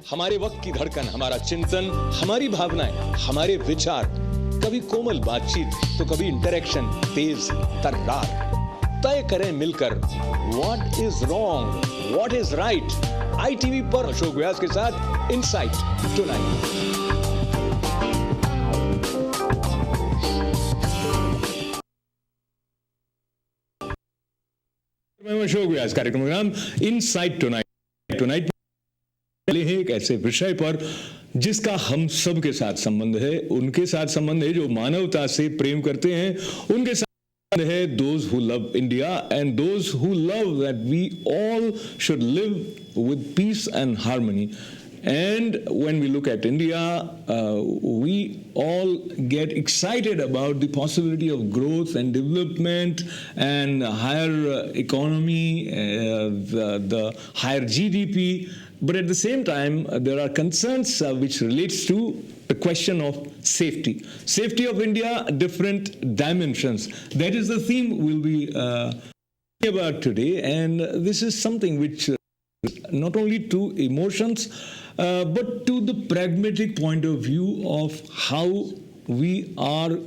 हमारे वक्त की धड़कन, हमारा चिंतन, हमारी भावनाएं, हमारे विचार, कभी कोमल बातचीत तो कभी इंटरेक्शन तेज तर्रार। तय करें मिलकर what is wrong, what is right. ITV पर अशोक व्यास के साथ इनसाइट टुनाइट। अशोक व्यास कार्यक्रम का नाम इनसाइट टुनाइट है एक ऐसे विषय पर जिसका हम सब के साथ संबंध है, उनके साथ संबंध है जो मानवता से प्रेम करते हैं, उनके साथ है those who love India and those who love that we all should live with peace and harmony. And when we look at India, we all get excited about the possibility of growth and development and higher economy, the higher GDP. But at the same time, there are concerns which relates to the question of safety. Safety of India, different dimensions. That is the theme we'll be talking about today. And this is something which not only to emotions, but to the pragmatic point of view of how we are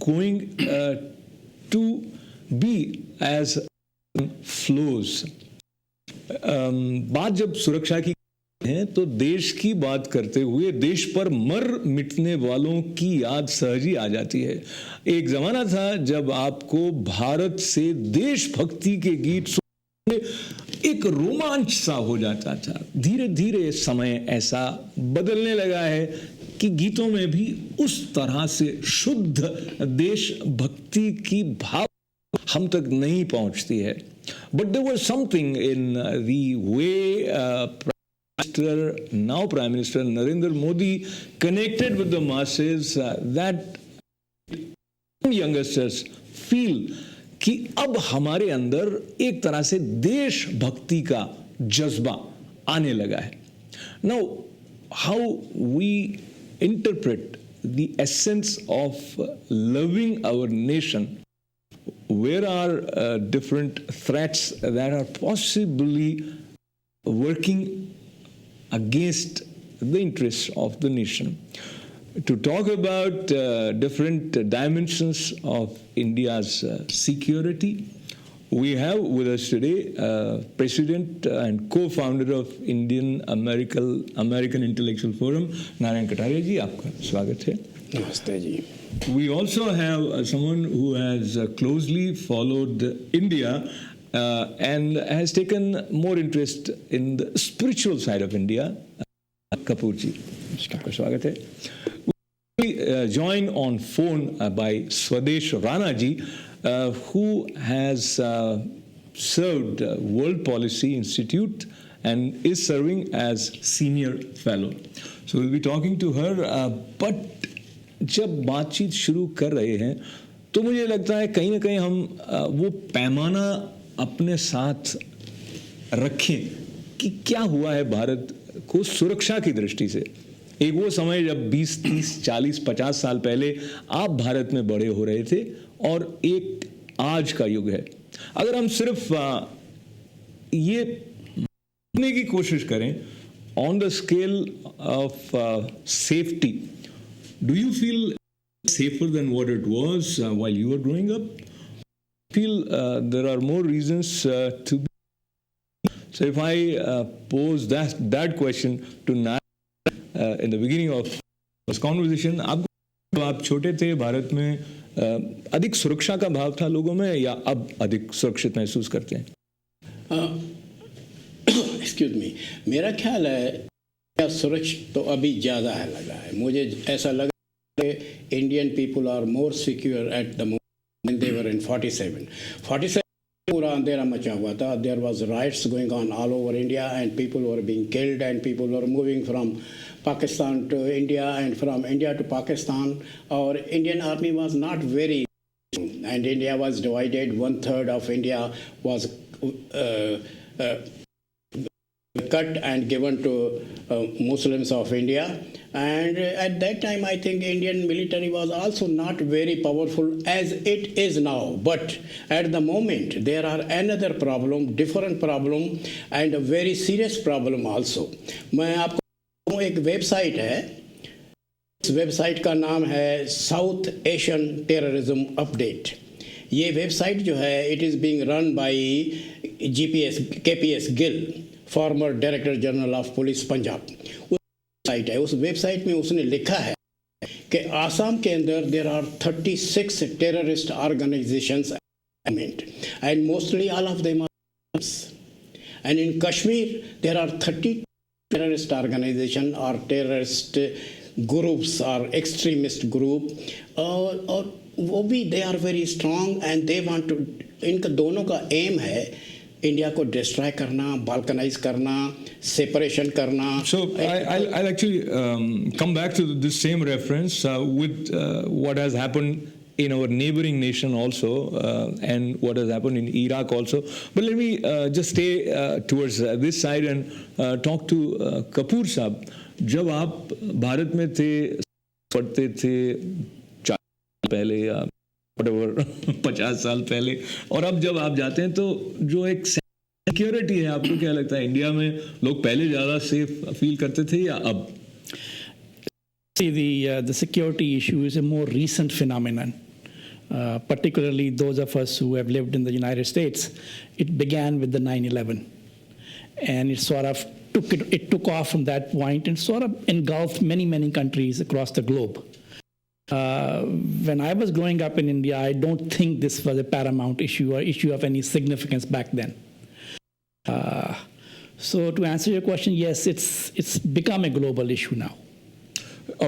going to be as flows. बात जब सुरक्षा की है तो देश की बात करते हुए देश पर मर मिटने वालों की याद सहज ही आ जाती है। एक जमाना था जब आपको भारत से देशभक्ति के गीत एक रोमांच सा हो जाता था। धीरे धीरे समय ऐसा बदलने लगा है कि गीतों में भी उस तरह से शुद्ध देशभक्ति की भाव हम तक नहीं पहुंचती है। But there was something in the way Prime Minister Narendra Modi connected with the masses that youngsters feel कि अब हमारे अंदर एक तरह से देशभक्ति का जज्बा आने लगा है। Now, how we interpret the essence of loving our nation, where are different threats that are possibly working against the interests of the nation. To talk about different dimensions of India's security, we have with us today President and co-founder of Indian American Intellectual Forum, Narayan Kataria ji, आपका स्वागत है। नमस्ते जी। We also have someone who has closely followed India and has taken more interest in the spiritual side of India, Kapur ji. आपका स्वागत है। We join on phone by Swdesh Rana ji, who has served World Policy Institute and is serving as senior fellow. So we'll be talking to her, but जब बातचीत शुरू कर रहे हैं तो मुझे लगता है कहीं ना कहीं हम वो पैमाना अपने साथ रखें कि क्या हुआ है भारत को सुरक्षा की दृष्टि से। एक वो समय जब 20, 30, 40, 50 साल पहले आप भारत में बड़े हो रहे थे और एक आज का युग है। अगर हम सिर्फ ये मापने की कोशिश करें on the scale of safety, do you feel safer than what it was while you were growing up? Feel there are more reasons to be. So if I pose that question to Narayan in the beginning of this conversation, आप छोटे थे, भारत में अधिक सुरक्षा का भाव था लोगों में या अब अधिक सुरक्षित महसूस करते हैं? एक्सक्यूज मी, मेरा ख्याल है सुरक्षित तो अभी ज़्यादा है लगा है। मुझे ऐसा लगा कि Indian people are more secure at the moment they were in 47 पूरा अंधेरा मचा हुआ था। There was riots going on all over India and people were being killed and people were moving from Pakistan to India and from India to Pakistan. और Indian army was not very and India was divided. 1/3 of India was cut and given to Muslims of India, and at that time I think Indian military was also not very powerful as it is now. But at the moment there are another problem, different problem, and a very serious problem also. मैं आपको हूँ, एक website है, इस website का नाम है south Asian terrorism update. ये वेबसाइट जो है it is being run by KPS Gill, farmer director general of police Punjab. उस वेबसाइट है, उस वेबसाइट में उसने लिखा है कि आसाम के अंदर there are 36 terrorist organisations and mostly all of them are Muslims. And in Kashmir there are 30 terrorist organization or terrorist groups or extremist group और वो भी they are very strong and they want to, इनका दोनों का M है India को destroy करना, बाल्कनाइज करना, सेपरेशन करना. So I'll actually come back to this same reference with what has happened in our neighboring nation also and what has happened in Iraq also. But let me just stay towards this side and talk to Kapur साहब. जब आप भारत में थे, पढ़ते थे 4 साल पहले या whatever 50 साल पहले, और अब जब आप जाते हैं तो जो एक सिक्योरिटी है, आपको क्या लगता है इंडिया में लोग पहले ज़्यादा सेफ फील करते थे या अब? See, the security issue is a more recent phenomenon. Particularly those of us who have lived in the United States. It began with the 9/11, and it sort of took off from that point and sort of engulfed many countries across the globe. When I was growing up in India, I don't think this was a paramount issue or issue of any significance back then. So to answer your question, yes, it's become a global issue now.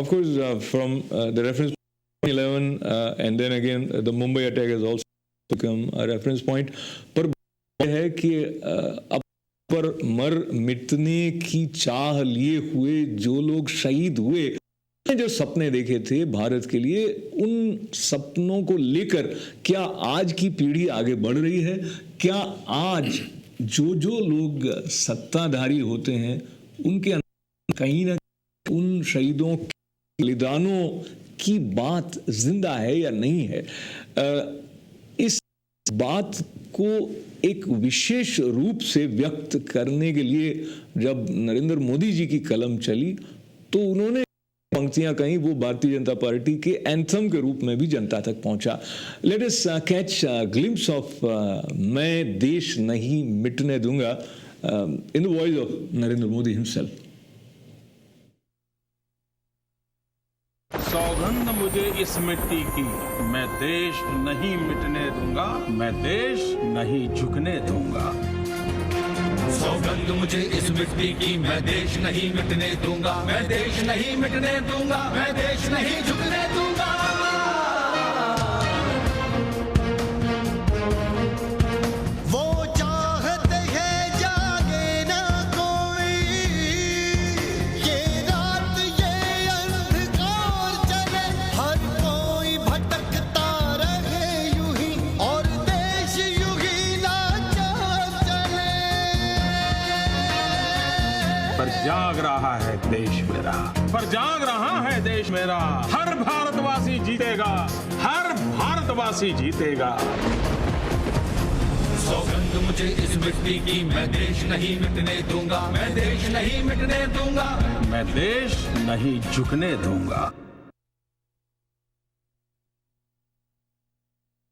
Of course, from the reference 11 and then again the Mumbai attack has also become a reference point. पर है कि अब पर मर मिटने की चाह लिए हुए जो लोग शहीद हुए, जो सपने देखे थे भारत के लिए, उन सपनों को लेकर क्या आज की पीढ़ी आगे बढ़ रही है? क्या आज जो लोग सत्ताधारी होते हैं उनके अंदर कहीं ना उन शहीदों के बलिदानों की बात जिंदा है या नहीं है? इस बात को एक विशेष रूप से व्यक्त करने के लिए जब नरेंद्र मोदी जी की कलम चली तो उन्होंने पंक्तियां कहीं, वो भारतीय जनता पार्टी के एंथम के रूप में भी जनता तक पहुंचा. Let us catch glimpse of मैं देश नहीं मिटने दूंगा in the voice of Narendra Modi himself. सौगंध मुझे इस मिट्टी की, मैं देश नहीं मिटने दूंगा, मैं देश नहीं झुकने दूंगा. सौगंध मुझे इस मिट्टी की, मैं देश नहीं मिटने दूंगा, मैं देश नहीं मिटने दूंगा, मैं देश नहीं झुकने दूंगा. जाग रहा है देश मेरा, पर जाग रहा है देश मेरा. हर भारतवासी जीतेगा, हर भारतवासी जीतेगा. सौगंध मुझे इस मिट्टी की, मैं देश नहीं मिटने दूंगा, मैं देश नहीं मिटने दूंगा, मैं देश नहीं झुकने दूंगा.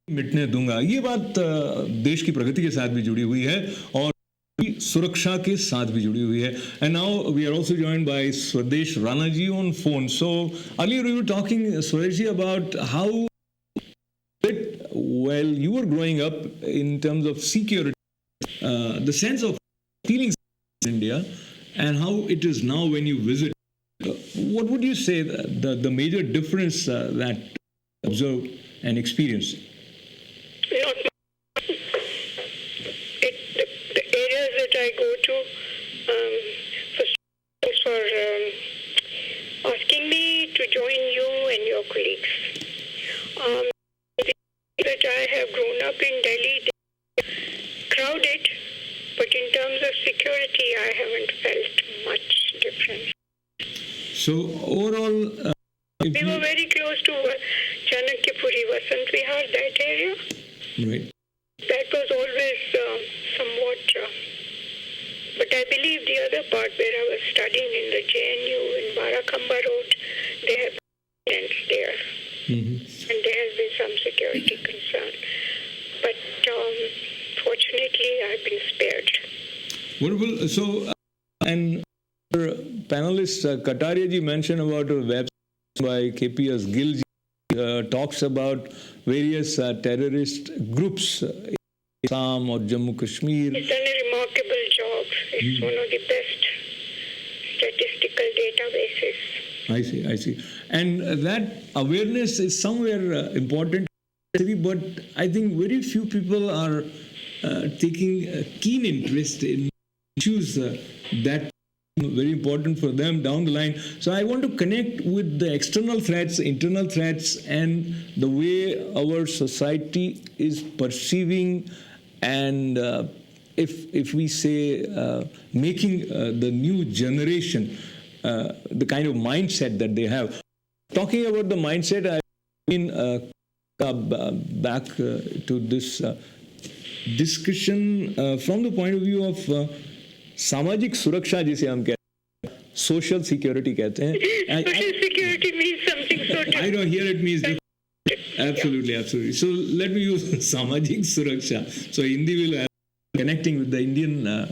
मिटने दूंगा, ये बात देश की प्रगति के साथ भी जुड़ी हुई है और सुरक्षा के साथ भी जुड़ी हुई है. And now we are also joined by Swadesh Rana ji on phone. So earlier we were talking Swadesh ji about how while you were growing up in terms of security, the sense of feeling in India and how it is now when you visit. What would you say the major difference that you observe and experience? Not the areas that I go to. First, thanks for asking me to join you and your colleagues. That I have grown up in Delhi, crowded, but in terms of security, I haven't felt much difference. So overall, we were very close to Chanakyapuri, Vasant Vihar, that area. Right. That was always somewhat, but But I believe the other part where I was studying in the JNU in Barakamba Road, they have students there. And there has been some security concern. But fortunately, I've been spared. Wonderful. So, and our panelist Kataria ji mentioned about a website by KPS Gill ji, talks about various terrorist groups in Assam or Jammu Kashmir. He's done a remarkable job. It's one of the best statistical databases. I see. And that awareness is somewhere important, but I think very few people are taking a keen interest in issues that very important for them down the line. So I want to connect with the external threats, internal threats, and the way our society is perceiving and if we say making the new generation the kind of mindset that they have. Talking about the mindset, I've been back to this discussion from the point of view of सामाजिक सुरक्षा जिसे हम कहते हैं, social security कहते हैं. Social security means something so different. I know here it means different. Absolutely. So let me use सामाजिक सुरक्षा. So Hindi will have connecting with the Indian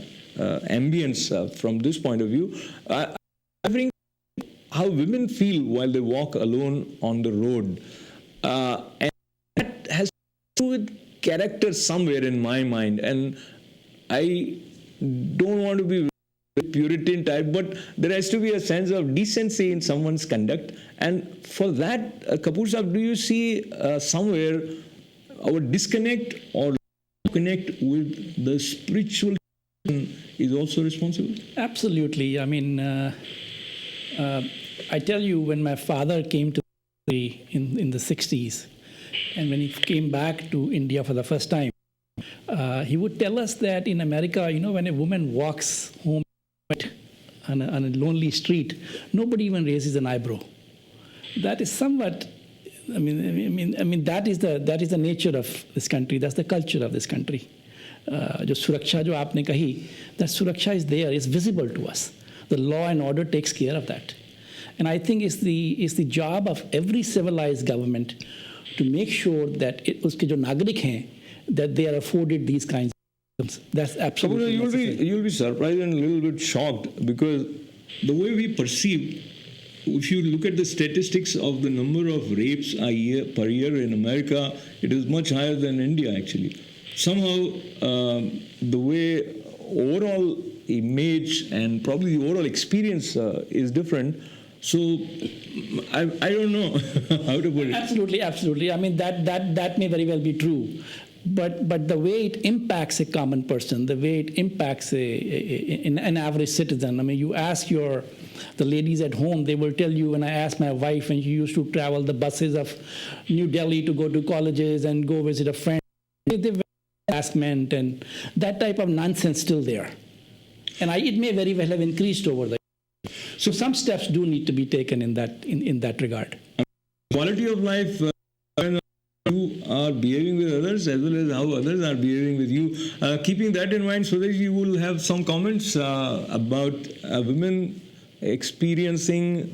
ambience from this point of view. I think how women feel while they walk alone on the road, and that has to do with character somewhere in my mind. And I don't want to be Puritan type, but there has to be a sense of decency in someone's conduct. And for that, Kapur Sahab, do you see somewhere our disconnect or connect with the spiritual is also responsible? Absolutely. I mean, I tell you, when my father came to in the 60s, and when he came back to India for the first time, he would tell us that in America, when a woman walks home on a lonely street, nobody even raises an eyebrow. That is somewhat, I mean, that is the nature of this country. That's the culture of this country. जो सुरक्षा जो आपने कही, that सुरक्षा is there, is visible to us. The law and order takes care of that. And I think it's the job of every civilized government to make sure that उसके जो नागरिक हैं, that they are afforded these kinds of things. That's absolutely necessary. You'll be surprised and a little bit shocked, because the way we perceive, if you look at the statistics of the number of rapes per year in America, it is much higher than India actually. Somehow the way overall image and probably the overall experience is different. So I don't know how to put it. Absolutely. I mean, that may very well be true. But the way it impacts a common person, the way it impacts an average citizen. I mean, you ask the ladies at home, they will tell you, when I asked my wife, when she used to travel the buses of New Delhi to go to colleges and go visit a friend, they were harassment and that type of nonsense still there. And it may very well have increased over the years. So some steps do need to be taken in that regard. Quality of life, you are behaving with others as well as how others are behaving with you. Keeping that in mind, Swdesh, you will have some comments about women experiencing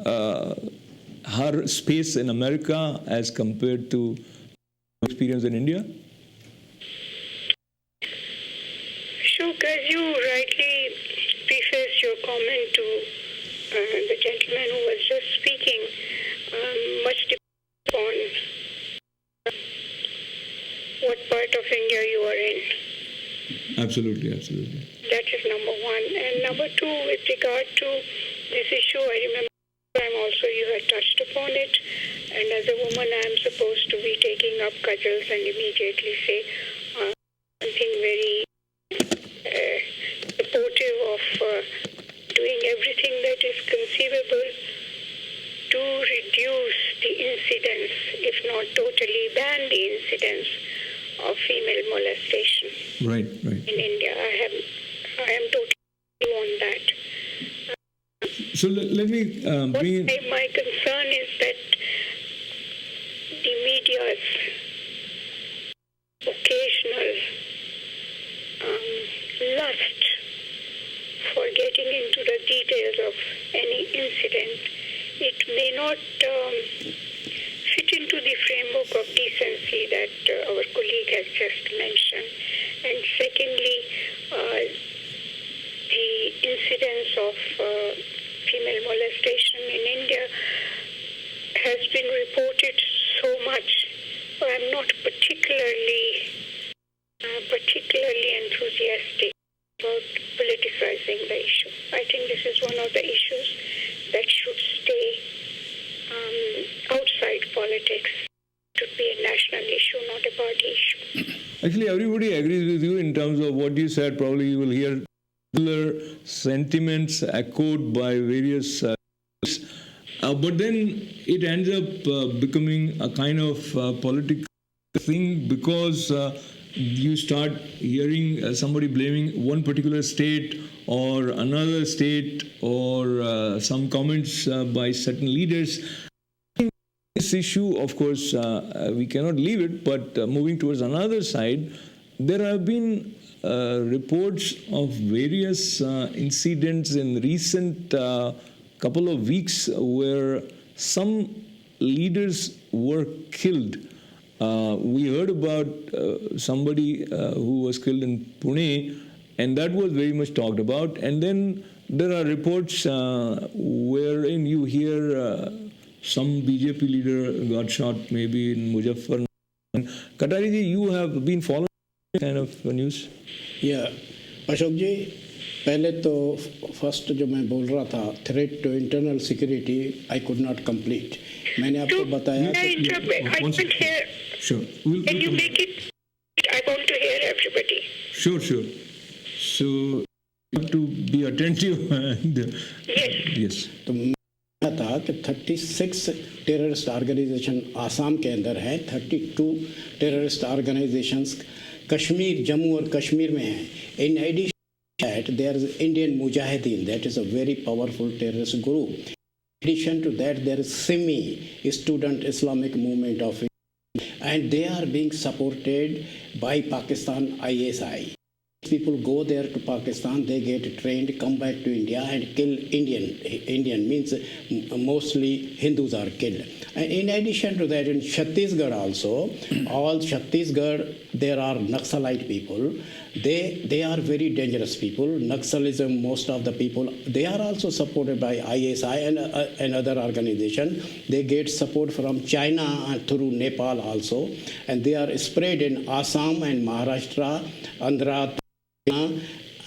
her space in America as compared to experience in India. Ashok, as you rightly prefaced your comment to the gentleman who was just speaking, much depends on what part of India you are in. Absolutely. That is number one. And number two, with regard to this issue, I remember time also you had touched upon it. And as a woman, I am supposed to be taking up cudgels and immediately say something very supportive of doing everything that is conceivable to reduce the incidence, if not totally ban the incidence of female molestation. Right. In India. I am totally on that. So let me bring my concern is that the media's occasional lust fit into the framework of decency that our colleague has just mentioned. And secondly, the incidence of female molestation in India has been reported so much. I'm not particularly enthusiastic about politicizing the issue. I think this is one of the issues that should stay outside politics. It should be a national issue, not a party issue. Actually, everybody agrees with you in terms of what you said. Probably you will hear similar sentiments echoed by various but then it ends up becoming a kind of political thing because you start hearing somebody blaming one particular state or another state or some comments by certain leaders. This issue, of course, we cannot leave it, but moving towards another side, there have been reports of various incidents in recent couple of weeks where some leaders were killed. We heard about somebody who was killed in Pune, and that was very much talked about. And then there are reports wherein you hear some BJP leader got shot maybe in Muzaffarnagar. Kataria ji, you have been following this kind of news? Yeah, Ashok ji, पहले तो first जो मैं बोल रहा था threat to internal security I could not complete मैंने आपको बताया Sure. Can you make it? I want to hear everybody. Sure. So you have to be attentive. And, yes. तो मैं था कि 36 टेररिस्ट ऑर्गेनाइजेशन आसाम के अंदर है, 32 टेररिस्ट ऑर्गेनाइजेशंस कश्मीर, जम्मू और कश्मीर में हैं. In addition that there is Indian Mujahideen, that is a very powerful terrorist group. In addition to that, there is SIMI, Student Islamic Movement of India, and they are being supported by Pakistan ISI. People go there to Pakistan, they get trained, come back to India and kill Indian means mostly Hindus are killed. And in addition to that, in Chhattisgarh also, all Chhattisgarh, there are Naxalite people. They are very dangerous people. Naxalism, most of the people, they are also supported by ISI and other organization. They get support from China and through Nepal also. And they are spread in Assam and Maharashtra, Andhra,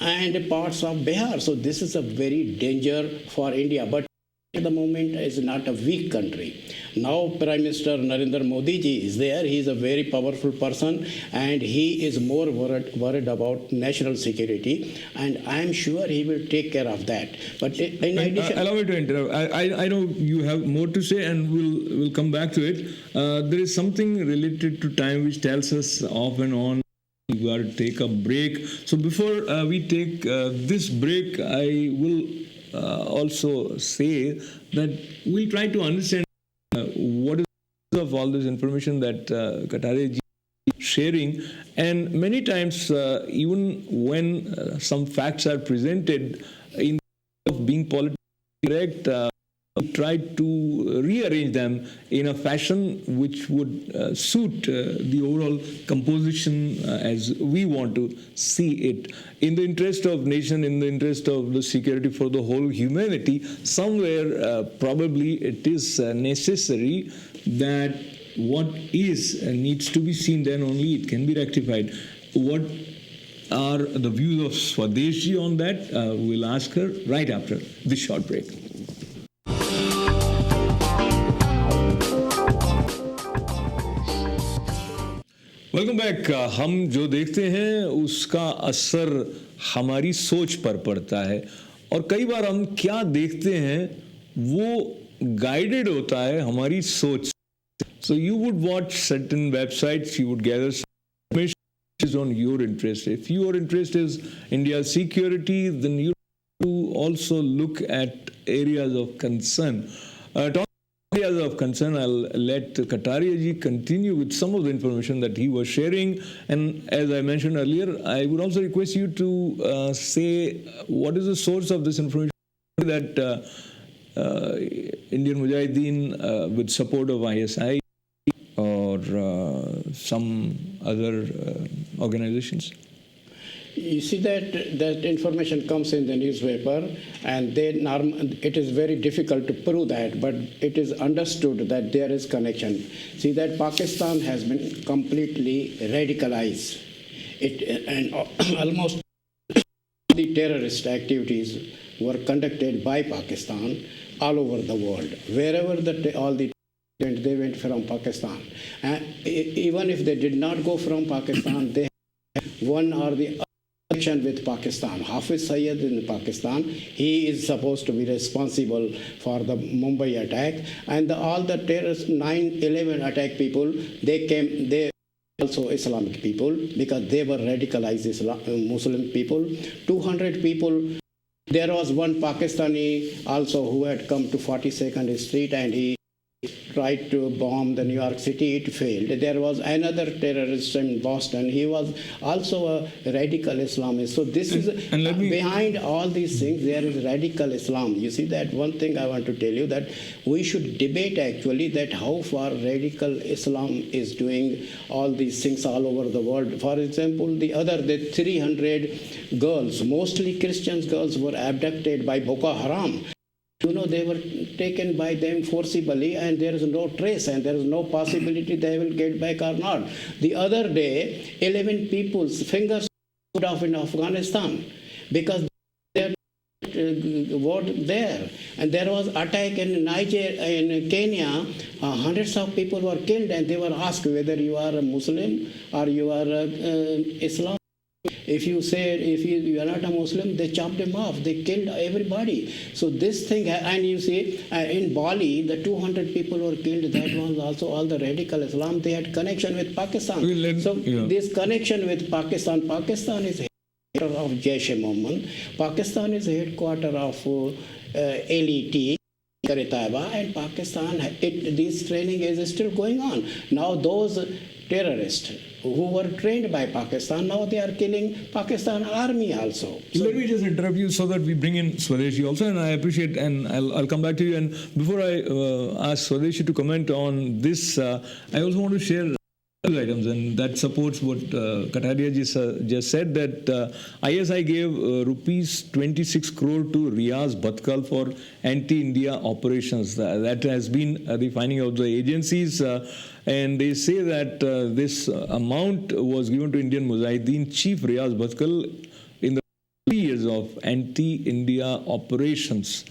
and parts of Bihar. So this is a very danger for India. But at the moment is not a weak country. Now Prime Minister Narendra Modi ji is there. He is a very powerful person and he is more worried about national security, and I am sure he will take care of that. But in addition, allow me to interrupt. I know you have more to say and we'll come back to it. There is something related to time which tells us off and on we got to take a break. So before we take this break, I will also say that we'll try to understand what is of all this information that Kataria ji is sharing. And many times, even when some facts are presented in of being politically correct, we try to rearrange them in a fashion which would suit the overall composition as we want to see it. In the interest of nation, in the interest of the security for the whole humanity, somewhere probably it is necessary that what is needs to be seen, then only it can be rectified. What are the views of Swdesh ji on that? We'll ask her right after this short break. Welcome back. हम जो देखते हैं उसका असर हमारी सोच पर पड़ता है और कई बार हम क्या देखते हैं वो गाइडेड होता है हमारी सोच. So you would watch certain websites, you would gather information is on your interest. If your interest is India's security, then you to also look at areas of concern. Areas of concern, I'll let Kataria ji continue with some of the information that he was sharing. And as I mentioned earlier, I would also request you to say what is the source of this information that Indian Mujahideen with support of ISI or some other organizations? You see that information comes in the newspaper, and it is very difficult to prove that, but it is understood that there is connection. See that Pakistan has been completely radicalized. And almost the terrorist activities were conducted by Pakistan all over the world. Wherever all the they went from Pakistan. And even if they did not go from Pakistan, they had one or the other connection with Pakistan. Hafiz Syed in Pakistan, he is supposed to be responsible for the Mumbai attack. And all the terrorists, 9/11 attack people, they also Islamic people, because they were radicalized Muslim people. 200 people. There was one Pakistani also who had come to 42nd Street, and he tried to bomb the New York City. It failed. There was another terrorist in Boston. He was also a radical Islamist. So this is behind all these things, there is radical Islam. You see that one thing I want to tell you, that we should debate actually that how far radical Islam is doing all these things all over the world. For example, the 300 girls, mostly Christian girls, were abducted by Boko Haram. You know, they were taken by them forcibly, and there is no trace, and there is no possibility they will get back or not. The other day, 11 people's fingers cut off in Afghanistan because they were there. And there was attack in Kenya. Hundreds of people were killed, and they were asked whether you are a Muslim or you are Islam. If you are not a Muslim, they chopped him off. They killed everybody. So this thing, and you see, in Bali, the 200 people were killed. That was also all the radical Islam. They had connection with Pakistan. This connection with Pakistan is headquarters of Jaish-e-Mohammed. Pakistan is headquarters of LET. And Pakistan, this training is still going on. Now those terrorists who were trained by Pakistan, now they are killing Pakistan army also. So let me just interrupt you so that we bring in Swdesh also, and I appreciate, and I'll come back to you. And before I ask Swdesh to comment on this, I also want to share items, and that supports what Kataria just said, that ISI gave rupees 26 crore to Riaz Bhatkal for anti-India operations. That has been the finding of the agencies, and they say that this amount was given to Indian Mujahideen Chief Riaz Bhatkal in the 3 years of anti-India operations.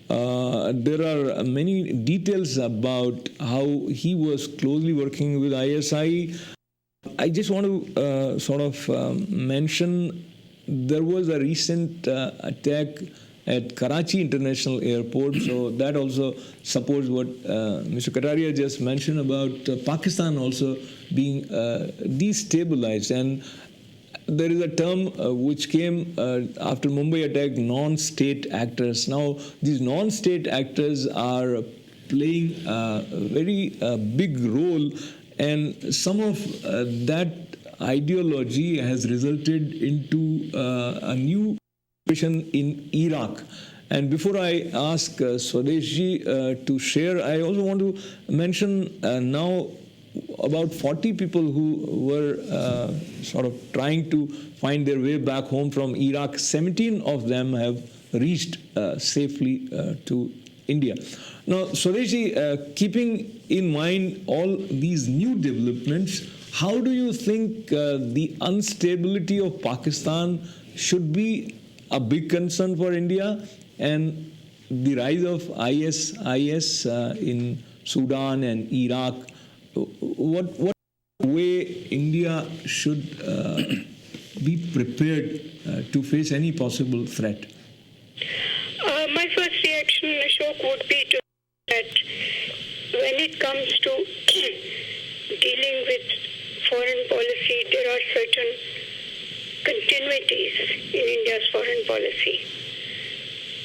There are many details about how he was closely working with ISI. I just want to mention there was a recent attack at Karachi International Airport, so that also supports what Mr. Kataria just mentioned about Pakistan also being destabilized. And there is a term which came after Mumbai attack, non-state actors. Now, these non-state actors are playing a very big role, and some of that ideology has resulted into a new situation in Iraq. And before I ask Swdesh to share, I also want to mention now about 40 people who were sort of trying to find their way back home from Iraq. 17 of them have reached safely to India. Now, Swdesh, keeping in mind all these new developments, how do you think the instability of Pakistan should be a big concern for India, and the rise of IS in Sudan and Iraq? What way India should be prepared to face any possible threat? My first reaction, Ashok, would be to that when it comes to dealing with foreign policy, there are certain continuities in India's foreign policy.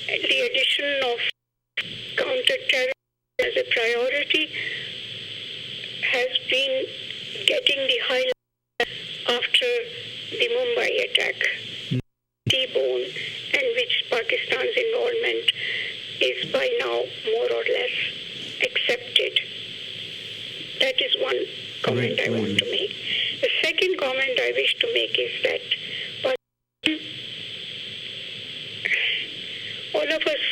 The addition of counter-terrorism as a priority has been getting the highlight after the Mumbai attack, T-bone, and which Pakistan's involvement is by now more or less accepted. That is one comment I want to make. The second comment I wish to make is that all of us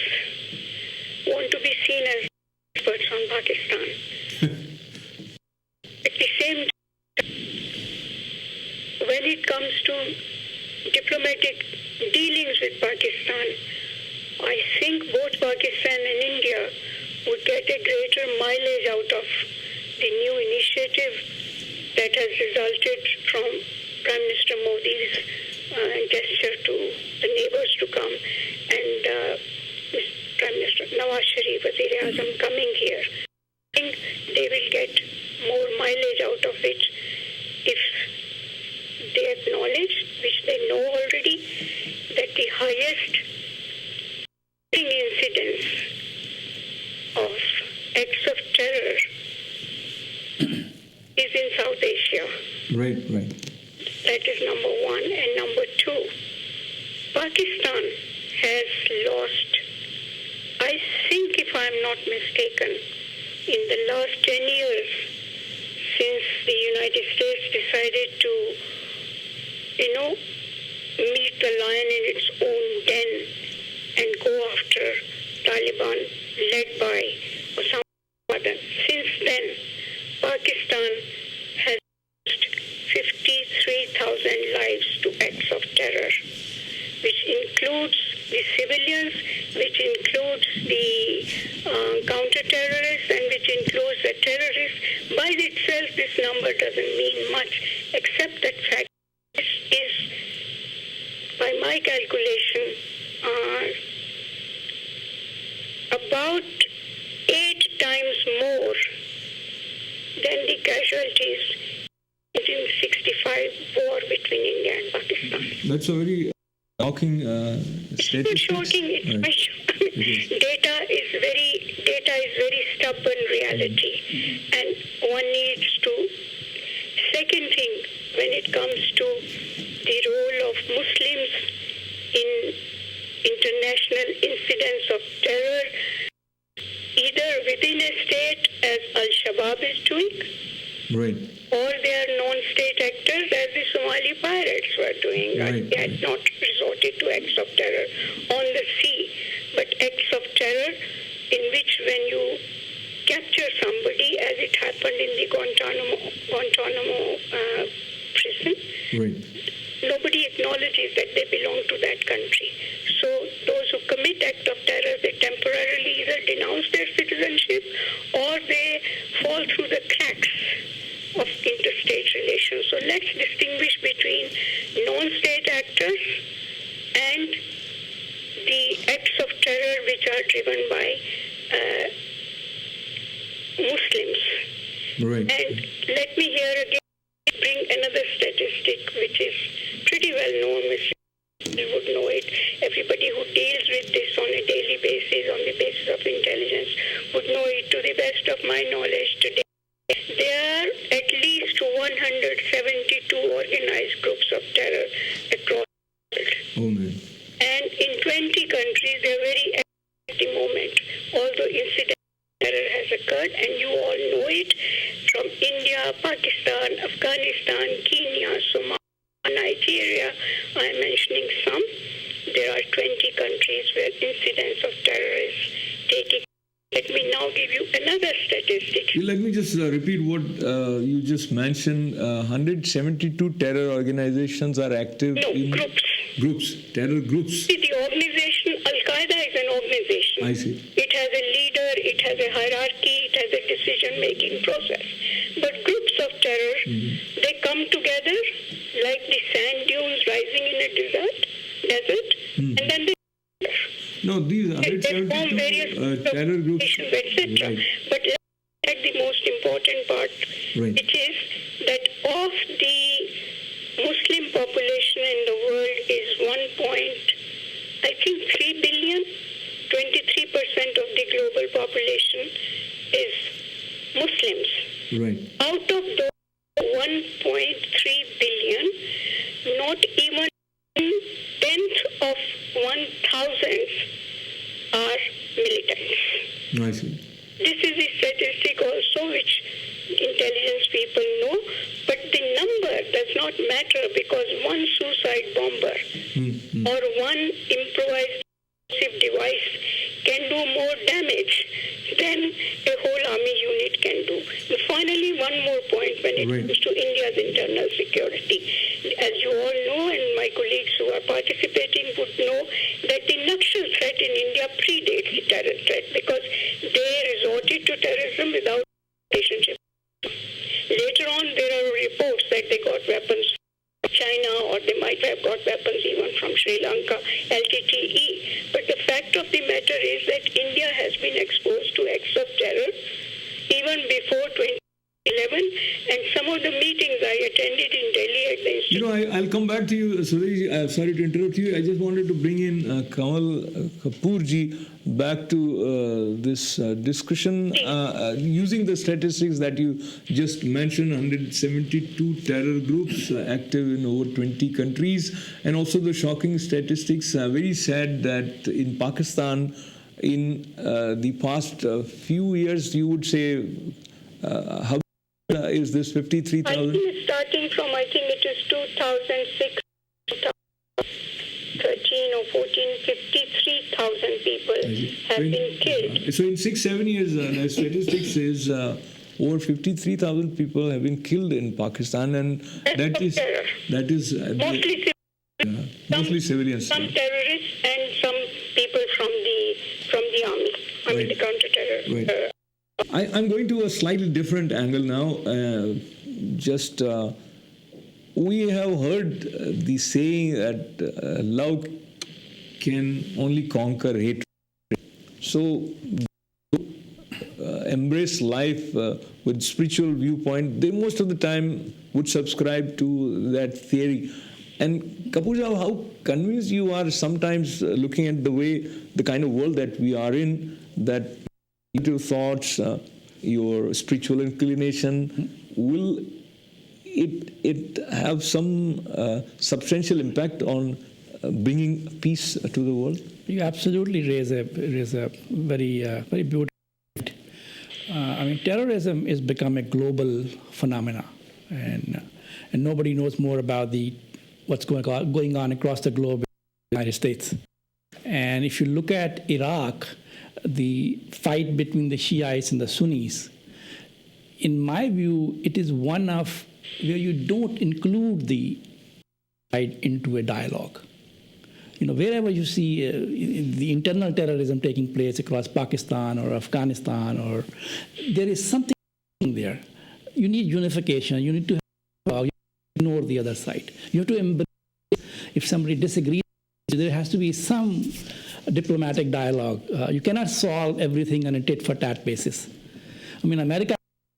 want to be seen as experts on Pakistan. At the same time, when it comes to diplomatic dealings with Pakistan, I think both Pakistan and India would get a greater mileage out of the new initiative that has resulted from Prime Minister Modi's gesture to the neighbors to come and Prime Minister Nawaz Sharif, Wazir-e-Azam coming here. I think they will get more mileage out of it if they acknowledge, which they know already, that the highest incidence of acts of terror is in South Asia. Right. That is number one. And number two, Pakistan has lost, I think if I'm not mistaken, in the last 10 years, since the United States decided to, meet the lion in its own den and go after Taliban led by Osama bin Laden. Since then, Pakistan has lost 53,000 lives to acts of terror, which includes the civilians, which includes the counter-terrorists, and which includes the terrorists. By itself, this number doesn't mean much, except that fact is, by my calculation, about 8 times more than the casualties in the 1965 war between India and Pakistan. That's a very shocking It's not shocking. Data is very stubborn reality, and one needs to. Second thing, when it comes to the role of Muslims in international incidents of terror, either within a state, as Al-Shabaab is doing, right, or they are non-state actors, as the Somali pirates were doing. Right. They had not resorted to acts of terror on the sea, but acts of terror in which, when you capture somebody, as it happened in the Guantanamo prison, right, nobody acknowledges that they belong to that country. So those who commit act of terror, they temporarily either denounce their citizenship or they fall through the cracks of interstate relations. So let's distinguish between non-state actors and the acts of terror which are driven by Muslims. right. And let me here again bring another statistic which is pretty well known. Mr. would know it. Everybody who deals with this on a daily basis, on the basis of intelligence, would know it. To the best of my knowledge today, there are at least 172 organized groups of terror across the world. Oh man. And in 20 countries, they are very active at the moment, although incident terror has occurred, and you all know it, from India, Pakistan, Afghanistan, Kenya, Somalia, Nigeria. I am mentioning some. There are 20 countries where incidents of terror is taking. Let me now give you another statistic. Let me just repeat what you just mentioned. 172 terror organizations are active in Groups. Terror groups. See, the organization, Al-Qaeda is an organization. I see. It has a leader, it has a hierarchy, it has a decision-making process. But groups of terror, they come together like the sand dunes rising in a desert, and then they No, these form various 172 terror groups. etc. Right. But let's take the most important part, Right. which is that of the Muslim population in the world is 3 billion. 23% of the global population is Muslims. Right. Out of those 1.3 billion, not even 1/10 of 1,000 are military. not matter, because one suicide bomber or one improvised device can do more damage than a whole army unit can do. And finally, one more point when it comes to India's internal security. As you all know, and my colleagues who are participating would know, that the Naxal threat in India predates the terror threat, because they resorted to terrorism without relationship. Later on, there are reports that they got weapons from China, or they might have got weapons even from Sri Lanka, LTTE. But the fact of the matter is that India has been exposed to acts of terror even before 2011, and some of the meetings I attended in Delhi at the Institute. You know, I'll come back to you, Swdesh. Sorry to interrupt you. I just wanted to bring in Kanwal Kapur ji back to this discussion. Using the statistics that you just mentioned, 172 terror groups active in over 20 countries, and also the shocking statistics. Very sad that in Pakistan, in the past few years, you would say, how is this 53,000? I think it's starting from, I think it is 2006, 2013 or 14, 53,000 people have been killed. So in 6-7 years, the statistics is over 53,000 people have been killed in Pakistan, and that is mostly civilians. Some terrorists and some people from the army. I mean the counter-terror. I'm going to a slightly different angle now. We have heard the saying that love can only conquer hatred. So, embrace life with spiritual viewpoint. They most of the time would subscribe to that theory. And Kapurja, how convinced you are sometimes looking at the kind of world that we are in, that your thoughts, your spiritual inclination, will it have some substantial impact on bringing peace to the world? You absolutely raise a very very beautiful point. I mean, terrorism has become a global phenomena, and nobody knows more about what's going on across the globe in the United States. And if you look at Iraq, the fight between the Shiites and the Sunnis, in my view, it is one of where you don't include the fight into a dialogue. You know, wherever you see the internal terrorism taking place across Pakistan or Afghanistan, or there is something there. You need unification. You need to ignore the other side. You have to embrace. If somebody disagrees, there has to be some diplomatic dialogue. You cannot solve everything on a tit-for-tat basis. I mean, America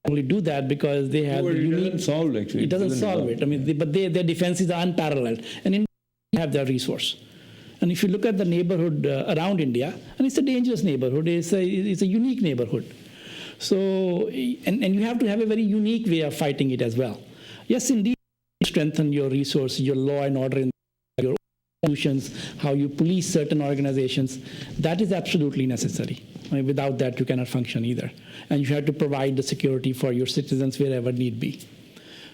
only do that because they have it doesn't solve, actually. It doesn't solve it. I mean, but their defenses are unparalleled, and India have their resource. And if you look at the neighborhood around India, and it's a dangerous neighborhood, it's a unique neighborhood. So, and you have to have a very unique way of fighting it as well. Yes, indeed, strengthen your resources, your law and order, in your institutions, how you police certain organizations. That is absolutely necessary. I mean, without that, you cannot function either. And you have to provide the security for your citizens wherever need be.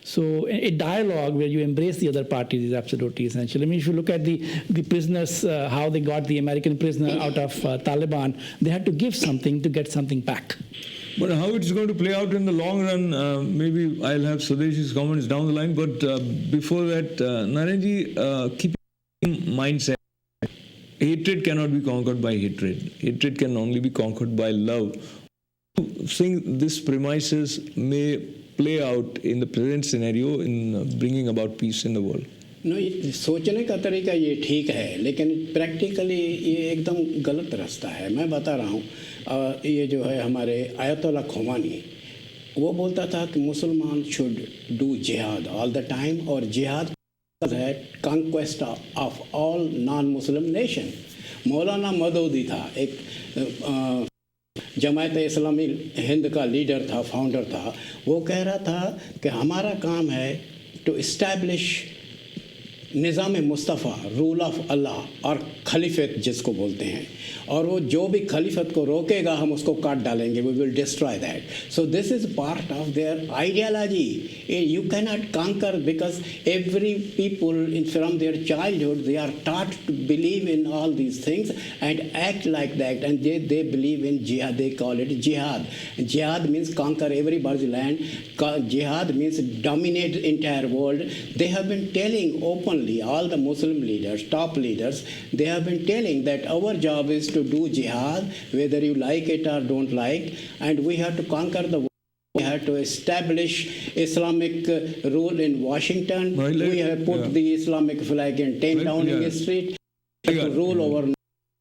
So a dialogue where you embrace the other parties is absolutely essential. I mean, if you look at the prisoners, how they got the American prisoner out of Taliban, they had to give something to get something back. But how it's going to play out in the long run, maybe I'll have Swdesh's comments down the line. But before that, Narayanji, keep in mindset, hatred cannot be conquered by hatred. Hatred can only be conquered by love. I think this premises may play out in the present scenario in bringing about peace in the world. No, सोचने का तरीका ये ठीक है, लेकिन practically ये एकदम गलत रास्ता है. मैं बता रहा हूँ, ये जो है हमारे आयतुल्लाह खोमानी, वो बोलता था कि मुसलमान शुड डू जिहाद ऑल द टाइम, और जिहाद है conquest of all non Muslim nation. मौलाना मदौदी था, एक जमायत इस्लामी हिंद का लीडर था, फाउंडर था. वो कह रहा था कि हमारा काम है टू इस्टेब्लिश निज़ाम मुस्तफ़ा, रूल ऑफ अल्लाह और खलीफत जिसको बोलते हैं, और वो जो भी खलीफत को रोकेगा हम उसको काट डालेंगे, we will destroy that. So this is part of their ideology. You can not conquer because every people from their childhood they are taught to believe in all these things and act like that, and they believe in jihad. They call it jihad. Jihad means conquer everybody's land. Jihad means dominate entire world. They have been telling openly, all the Muslim leaders, top leaders, they have been telling that our job is to do jihad whether you like it or don't like, and we have to conquer the world. We have to establish Islamic rule in Washington. We have put the Islamic flag in 10 Downing Street to rule over.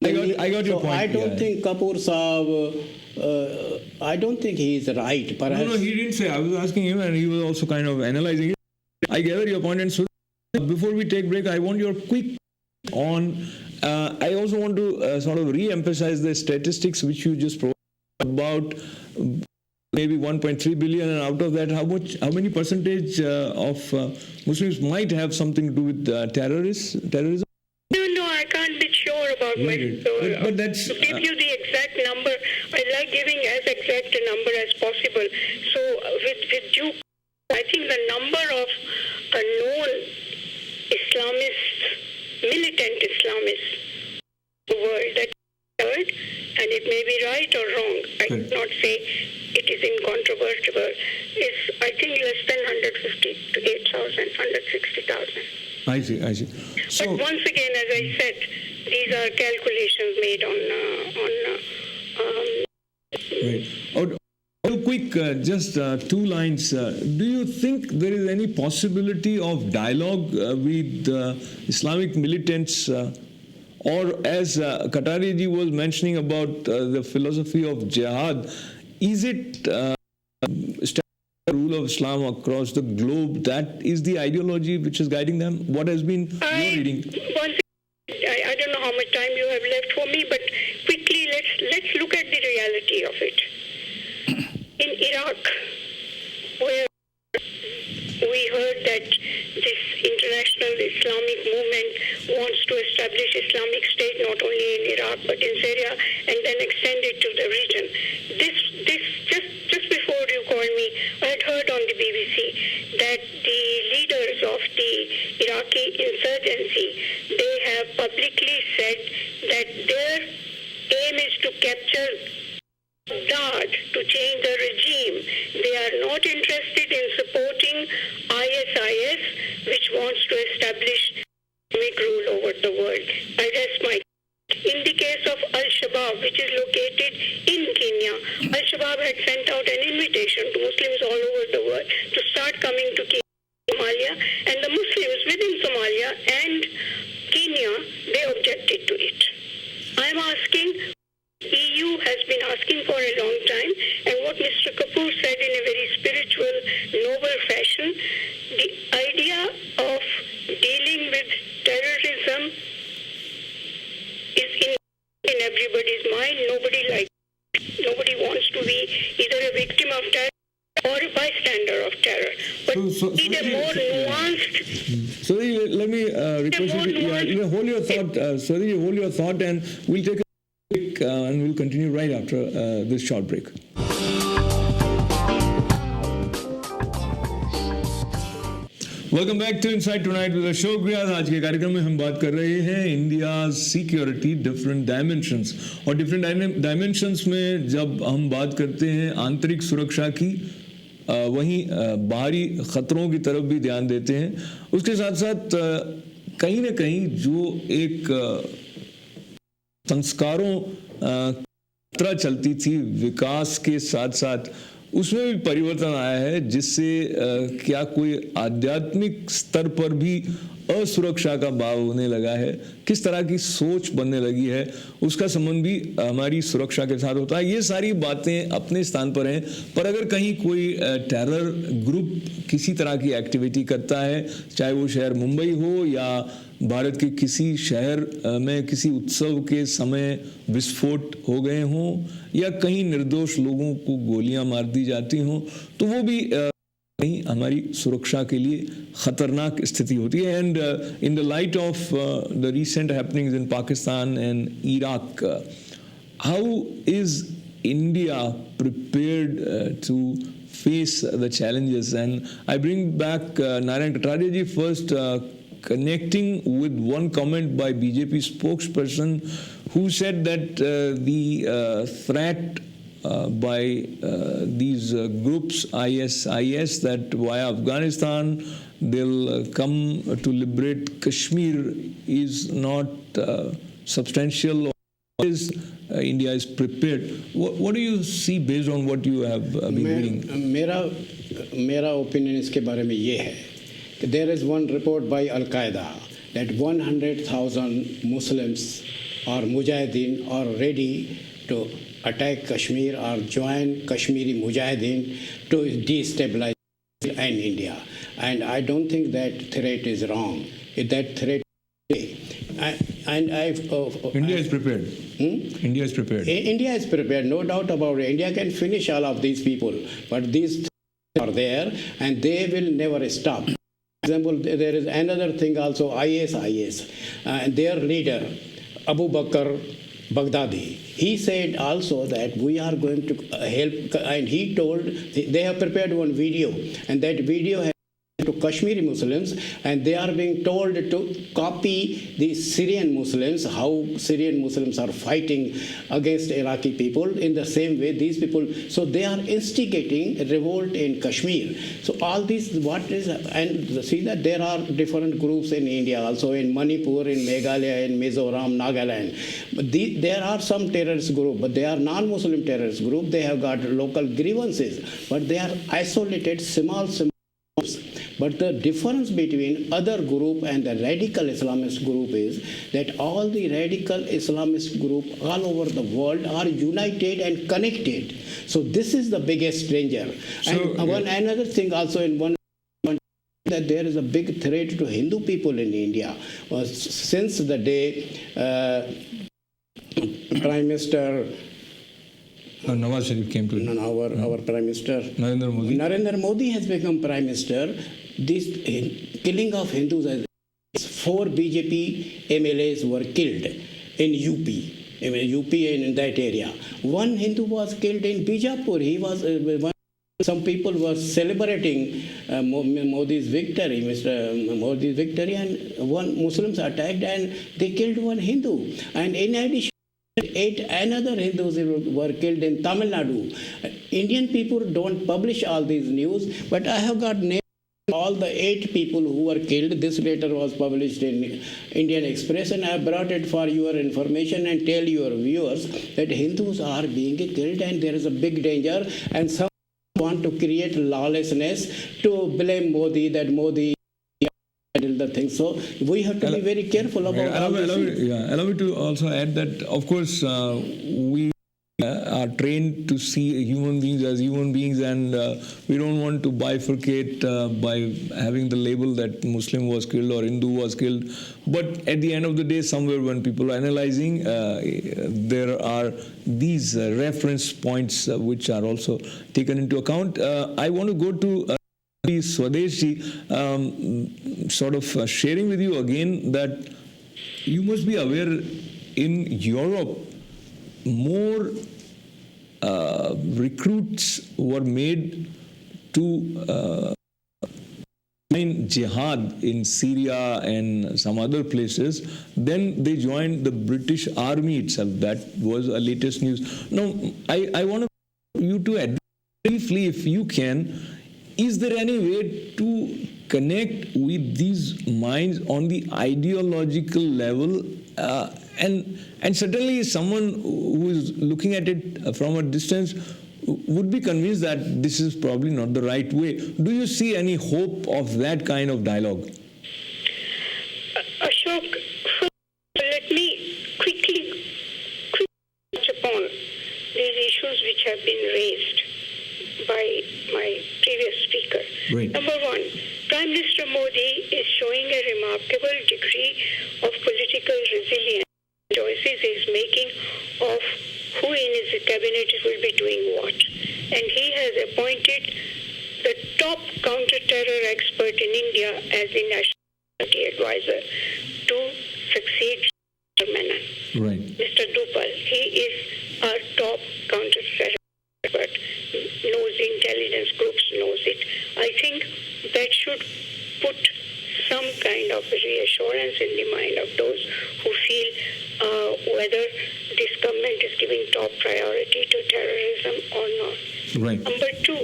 I got your point. I don't think Kapur Saab, I don't think he is right. Perhaps. No, he didn't say. I was asking him and he was also kind of analyzing it. I gather your point. And so before we take break, I want your quick on. I also want to sort of re-emphasize the statistics which you just provided about maybe 1.3 billion, and out of that, how many percentage of Muslims might have something to do with terrorism? No, I can't be sure about but that's to give you the exact number. I like giving as exact a number as possible. So with you, I think the number of known Islamists, militant Islamists, the world that heard, and it may be right or wrong. I cannot say it is incontrovertible. Is I think less than 150 to 8,000, 160,000. I see. So, but once again, as I said, these are calculations made on right. Real quick, just 2 lines. Do you think there is any possibility of dialogue with Islamic militants? Or as Kataria ji was mentioning about the philosophy of jihad, is it the rule of Islam across the globe that is the ideology which is guiding them? What has been your reading? I don't know how much time you have left for me, but quickly let's look at the reality of it. In Iraq, where we heard that this international Islamic movement wants to establish Islamic State not only in Iraq but in Syria and then extend it to the region. This just before you called me, I had heard on the BBC that the leaders of the Iraqi insurgency, they have publicly said that their aim is to capture Baghdad to change the regime. They are not interested in supporting ISIS, which wants to establish Islamic rule over the world. I rest my. In the case of Al-Shabaab, which is located in Kenya, Al-Shabaab had sent out an invitation to Muslims all over the world to start coming to Somalia, and the Muslims within Somalia and Kenya, they objected to it. I'm asking, EU has been asking for a long time, and what Mr. Kapur said in a very spiritual, noble fashion, the idea of dealing with terrorism is in everybody's mind. Nobody wants to be either a victim of terror or a bystander of terror. But need a more nuanced. So let me request you to hold your thought. Hold your thought, and we'll take a break, and we'll continue right after this short break. Welcome back to inside tonight with Ashok Vyas. आज के कार्यक्रम में हम बात कर रहे हैं India security different dimensions. और डिफरेंट डायमेंशंस में जब हम बात करते हैं आंतरिक सुरक्षा की, वहीं बाहरी खतरों की तरफ भी ध्यान देते हैं. उसके साथ साथ कहीं ना कहीं जो एक संस्कारों तरह चलती थी विकास के साथ साथ, उसमें भी परिवर्तन आया है, जिससे क्या कोई आध्यात्मिक स्तर पर भी असुरक्षा का भाव होने लगा है, किस तरह की सोच बनने लगी है, उसका संबंध भी हमारी सुरक्षा के साथ होता है. ये सारी बातें अपने स्थान पर हैं, पर अगर कहीं कोई टेरर ग्रुप किसी तरह की एक्टिविटी करता है, चाहे वो शहर मुंबई हो या भारत के किसी शहर में किसी उत्सव के समय विस्फोट हो गए हों या कहीं निर्दोष लोगों को गोलियां मार दी जाती हों, तो वो भी नहीं हमारी सुरक्षा के लिए खतरनाक स्थिति होती है. And in the light of the recent happenings in Pakistan and Iraq, how is India prepared to face the challenges? And I bring back Narayan Kataria ji first, connecting with one comment by BJP spokesperson who said that the threat by these groups IS that via Afghanistan they'll come to liberate Kashmir is not substantial. Is India is prepared. What do you see based on what you have been reading? मेरा opinion इसके बारे में ये है कि there is one report by Al-Qaeda that 100,000 Muslims or Mujahideen are ready to attack Kashmir or join Kashmiri Mujahideen to destabilize and India. And I don't think that threat is wrong. That threat, India is prepared. India is prepared. India is prepared, no doubt about it. India can finish all of these people, but these are there and they will never stop. For example, there is another thing also, IS. Their leader, Abu Bakr Baghdadi, he said also that we are going to help, and he told, they have prepared one video, and that video has to Kashmiri Muslims, and they are being told to copy the Syrian Muslims, how Syrian Muslims are fighting against Iraqi people. In the same way, these people, so they are instigating a revolt in Kashmir. So all these, what is, and see that there are different groups in India, also in Manipur, in Meghalaya, in Mizoram, Nagaland. But there are some terrorist groups, but they are non-Muslim terrorist groups. They have got local grievances, but they are isolated, small groups. But the difference between other group and the radical Islamist group is that all the radical Islamist group all over the world are united and connected. So this is the biggest danger. So, and another thing also in one that there is a big threat to Hindu people in India. Since the day Prime Minister Nawaz Sharif came to our Prime Minister Narendra Modi has become Prime Minister. This killing of Hindus, 4 BJP MLAs were killed in UP in that area. One Hindu was killed in Bijapur. He was some people were celebrating Modi's victory, Modi's victory, and one Muslims attacked and they killed one Hindu. And in addition, 8 another Hindus were killed in Tamil Nadu. Indian people don't publish all these news, but I have got names of all the 8 people who were killed. This letter was published in Indian Express, and I have brought it for your information and tell your viewers that Hindus are being killed and there is a big danger, and some want to create lawlessness to blame Modi, that Modi the thing. So we have to be very careful about allow me to also add that, of course, we are trained to see human beings as human beings, and we don't want to bifurcate by having the label that Muslim was killed or Hindu was killed. But at the end of the day, somewhere when people are analyzing, there are these reference points which are also taken into account. I want to go to Swdesh, sort of sharing with you again that you must be aware in Europe more recruits were made to join jihad in Syria and some other places. Then they joined the British Army itself. That was a latest news. Now, I want you to add briefly, if you can, is there any way to connect with these minds on the ideological level? And certainly someone who is looking at it from a distance would be convinced that this is probably not the right way. Do you see any hope of that kind of dialogue? Ashok, let me quickly touch upon these issues which have been raised by my previous speaker. Right. Number one, Prime Minister Modi is showing a remarkable degree of political resilience. Choices he's making of who in his cabinet will be doing what. And he has appointed the the top counter-terror expert in India as the National Security Advisor to succeed Menon. Right. Mr. Dupal, he is our top counter-terror expert, knows the intelligence groups, knows it. I think that should put some kind of reassurance in the mind of those who feel whether this government is giving top priority to terrorism or not. Right. Number two,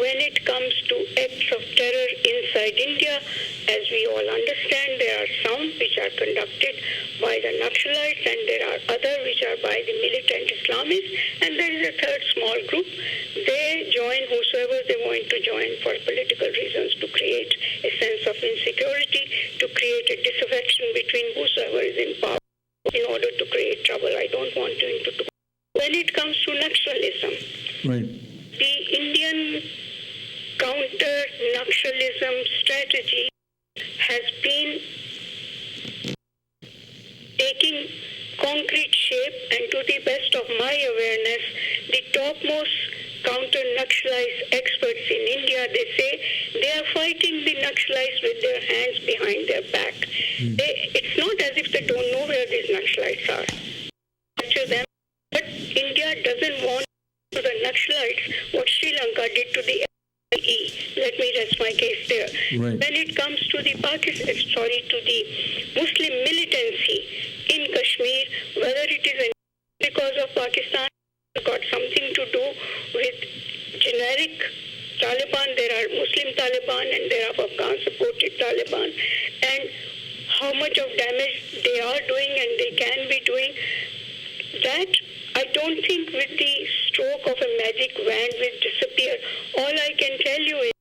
when it comes to acts of terror inside India, as we all understand, there are some which are conducted by the Naxalites and there are others which are by the militant Islamists, and there is a third small group. They join whosoever they want to join for political reasons, to create a sense of insecurity, to create a disaffection between whosoever is in power in order to create trouble. I don't want to into. When it comes to Naxalism, Right. the Indian counter-Naxalism strategy has been taking concrete shape, and to the best of my awareness, the topmost counter-Naxalite experts in India, they say they are fighting the Naxalites with their hands behind their back. It's not as if they don't know where these Naxalites are. Capture them, but India doesn't want to the Naxalites what Sri Lanka did to the LE. Let me rest my case there. Right. When it comes to the to the Muslim militancy in Kashmir, whether it is because of Pakistan, got something to do with generic Taliban. There are Muslim Taliban and there are Afghan-supported Taliban, and how much of damage they are doing and they can be doing, that I don't think with the stroke of a magic wand will disappear. All I can tell you is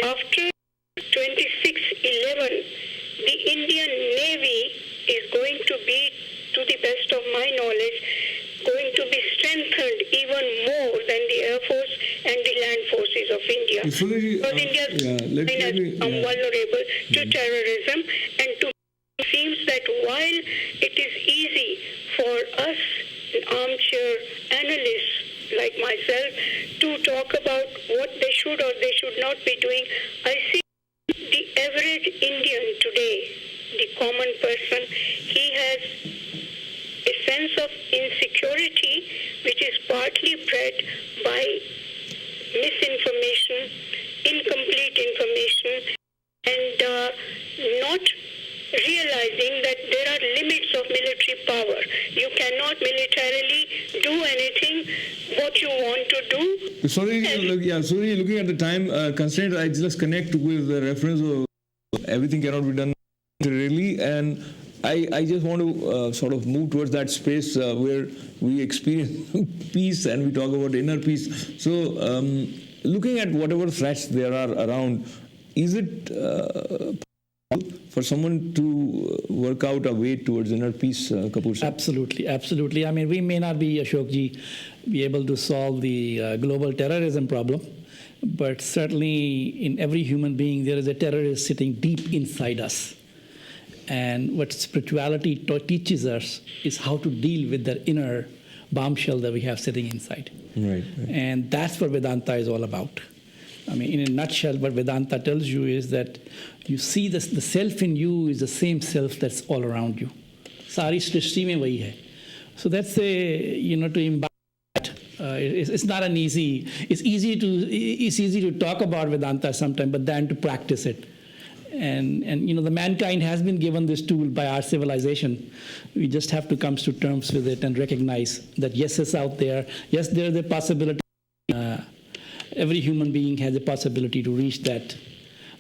after 26/11, the Indian Navy is going to be, to the best of my knowledge, going to be strengthened even more than the Air Force and the land forces of India. Because India has become vulnerable to terrorism, and to it seems that while it is easy for us armchair analysts like myself to talk about what they should or they should not be doing, I see the average Indian today, the common person, he has a sense of insecurity which is partly bred by misinformation, incomplete information, and not realizing that there are limits of military power. You cannot militarily do anything what you want to do. Sorry, looking at the time constraint, I just connect with the reference of everything cannot be done militarily, and I just want to sort of move towards that space where we experience peace and we talk about inner peace. So, looking at whatever threats there are around, is it for someone to work out a way towards inner peace, Kapur sir? Absolutely, absolutely. I mean, we may not be, Ashokji, be able to solve the global terrorism problem, but certainly in every human being there is a terrorist sitting deep inside us. And what spirituality teaches us is how to deal with that inner bombshell that we have sitting inside. Right. And that's what Vedanta is all about. I mean, in a nutshell, what Vedanta tells you is that you see the self in you is the same self that's all around you. Sari srishti mein wahi hai. So that's to embody that. It's not an easy. It's easy to talk about Vedanta sometimes, but then to practice it. And the mankind has been given this tool by our civilization. We just have to come to terms with it and recognize that yes, it's out there. Yes, there is a possibility. Every human being has a possibility to reach the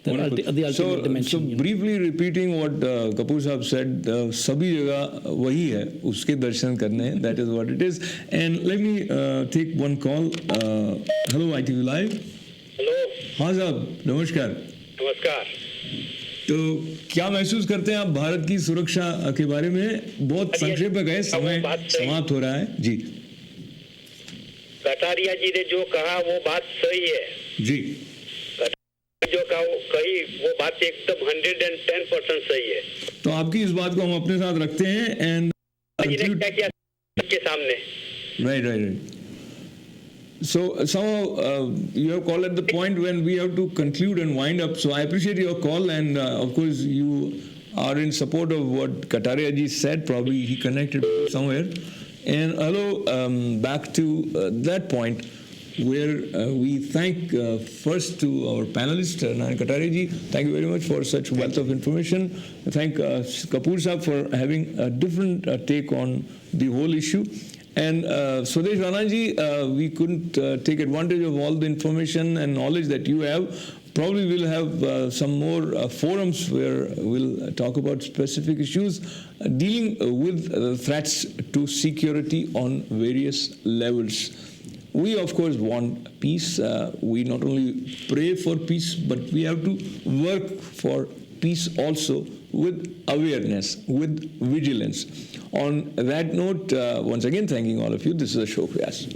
ultimate dimension. So briefly repeating what Kapur Sahab said, sabhi jagah wahi hai, uske darshan karne, that is what it is. And let me take one call. Hello, ITV Live. Hello हाँ साहब, नमस्कार. नमस्कार. तो क्या महसूस करते हैं आप भारत की सुरक्षा के बारे में? बहुत संक्षेप में गए, समय समाप्त हो रहा है जी. कटारिया जी ने जो कहा वो बात सही है जी. जो कही वो बात एकदम 110% सही है. तो आपकी इस बात को हम अपने साथ रखते हैं. एंड जी ने क्या किया के सामने. Right. So somehow you have called at the point when we have to conclude and wind up. So I appreciate your call, and of course you are in support of what Kataria ji said. Probably he connected somewhere. And hello, back to that point where we thank first to our panelist, Narayan Kataria ji. Thank you very much for such wealth of information. Thank Kapur Sahab for having a different take on the whole issue. And Swdesh Rana ji, we couldn't take advantage of all the information and knowledge that you have. Probably we'll have some more forums where we'll talk about specific issues dealing with threats to security on various levels. We, of course, want peace. We not only pray for peace, but we have to work for peace also with awareness, with vigilance. On that note, once again, thanking all of you. This is Ashok Vyas.